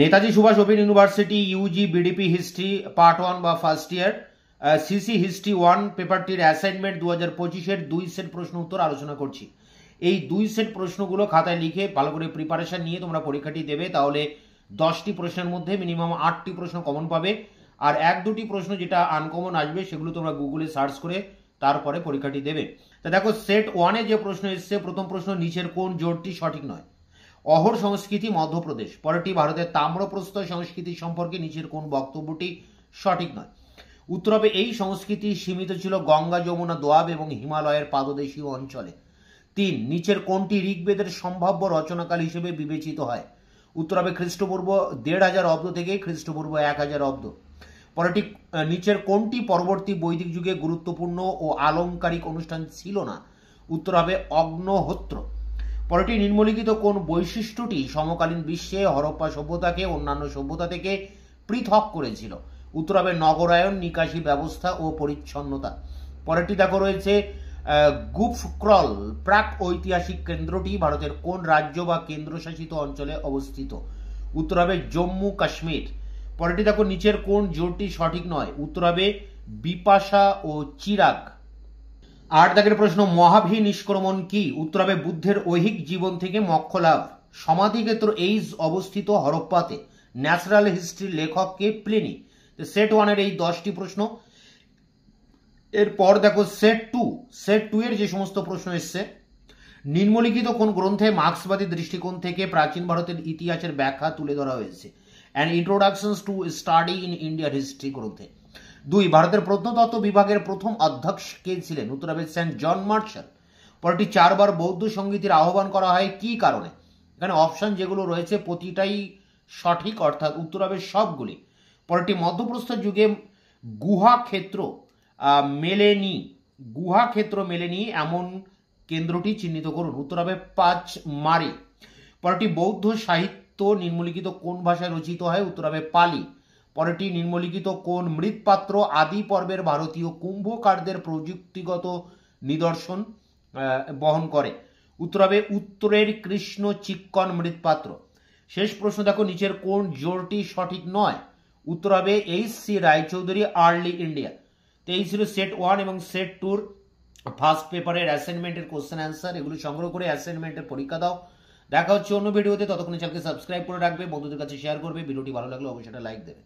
Netaji Subhas open university UG BDP history part 1 বা first year CC history 1 পেপারটির assignment 2025-এর 2 set প্রশ্ন উত্তর আলোচনা করছি। এই 2 সেট প্রশ্নগুলো খাতায় লিখে ভালো করে প্রিপারেশন নিয়ে তোমরা পরীক্ষাটি দেবে, তাহলে 10টি প্রশ্নের মধ্যে মিনিমাম 8টি প্রশ্ন কমন পাবে, আর 1-2টি প্রশ্ন যেটা আনকমন আসবে সেগুলো তোমরা গুগলে সার্চ করে তারপরে পরীক্ষাটি দেবে। তা দেখো, সেট 1-এ যে প্রশ্ন এসছে, প্রথম প্রশ্ন, নিচের কোন জোটটি সঠিক নয়? অহর সংস্কৃতি মধ্যপ্রদেশ। পরেরটি, ভারতের তাম্রপ্রস্তর সংস্কৃতি সম্পর্কে নিচের কোন বক্তব্যটি সঠিক নয়? উত্তর হবে, এই সংস্কৃতি সীমিত ছিল গঙ্গা, যমুনা, দোয়াব এবং হিমালয়ের পাদদেশীয় অঞ্চলে। 3, নিচের কোনটি ঋগ্বেদের সম্ভাব্য রচনাকাল হিসেবে বিবেচিত হয়? উত্তর হবে খ্রিস্টপূর্ব 1500 অব্দ থেকে খ্রিস্টপূর্ব 1000 অব্দ। পরেরটি, নিচের কোনটি পরবর্তী বৈদিক যুগে গুরুত্বপূর্ণ ও আলংকারিক অনুষ্ঠান ছিল না? উত্তর হবে অগ্নহোত্র। পরেরটি, নিম্নলিখিত কোন বৈশিষ্ট্যটি সমকালীন বিশ্বে হরপ্পা সভ্যতাকে অন্যান্য সভ্যতা থেকে পৃথক করেছিল? উত্তর হবে নগরায়ন, নিকাশি ব্যবস্থা ও পরিচ্ছন্নতা। পরেরটি দেখো রয়েছে, গুফক্রল প্রাক ঐতিহাসিক কেন্দ্রটি ভারতের কোন রাজ্য বা কেন্দ্রশাসিত অঞ্চলে অবস্থিত? উত্তর হবে জম্মু কাশ্মীর। পরেরটি দেখো, নিচের কোন জোটটি সঠিক নয়? উত্তর হবে বিপাশা ও চিরাগ। 8 দাগের প্রশ্ন, মহাভি নিষ্ক্রমণ কি? উত্তর হবে বুদ্ধের ঐহিক জীবন থেকে মোক্ষ লাভ। সমাধিক্ষেত্র এইজ অবস্থিত হরপ্পাতে। ন্যাচারাল হিস্ট্রির লেখক কে? প্লিনি। সেট 1-এর এই 10টি প্রশ্ন। এরপর দেখো সেট 2 এর যে সমস্ত প্রশ্ন এসছে, নিম্নলিখিত কোন গ্রন্থে মার্ক্সবাদী দৃষ্টিকোণ থেকে প্রাচীন ভারতের ইতিহাসের ব্যাখ্যা তুলে ধরা হয়েছে? An introduction to study in Indian history গ্রন্থে। 2, ভারতের প্রত্নতত্ত্ব বিভাগের প্রথম অধ্যক্ষ কে ছিলেন? উত্তর হবে সেন্ট জন মার্শাল। পরেরটি, 4 বার বৌদ্ধ সঙ্গীতের আহ্বান করা হয় কি কারণে? এখানে অপশন যেগুলো রয়েছে প্রতিটাই সঠিক, অর্থাৎ উত্তর হবে সবগুলি। পরেরটি, মধ্যপ্রস্তর যুগে গুহাক্ষেত্র মেলেনি এমন কেন্দ্রটি চিহ্নিত করুন। উত্তর হবে পাঁচমারি। পরেরটি, বৌদ্ধ সাহিত্য নিম্নলিখিত কোন ভাষায় রচিত হয়? উত্তর হবে পালি। পরেরটি, নিম্নলিখিত কোন মৃৎপাত্র আদি পর্বের ভারতীয় কুম্ভকারদের প্রযুক্তিগত নিদর্শন বহন করে? উত্তর হবে উত্তরের কৃষ্ণ চিক্কন মৃৎপাত্র। শেষ প্রশ্ন দেখো, নিচের কোন জোটটি সঠিক নয়? উত্তর হবে এইচ.সি. Roychowdhury, early India. তো এই ছিল সেট 1 এবং সেট 2-র ফার্স্ট পেপারের অ্যাসাইনমেন্টের কোশ্চেন অ্যান্সার। এগুলো সংগ্রহ করে অ্যাসাইনমেন্টের পরীক্ষা দাও। দেখা হচ্ছে অন্য ভিডিওতে, ততক্ষণে চ্যানেলকে সাবস্ক্রাইব করে রাখবে, বন্ধুদের কাছে শেয়ার করবে। ভিডিওটি ভালো লাগলে অবশ্যই লাইক দেবে।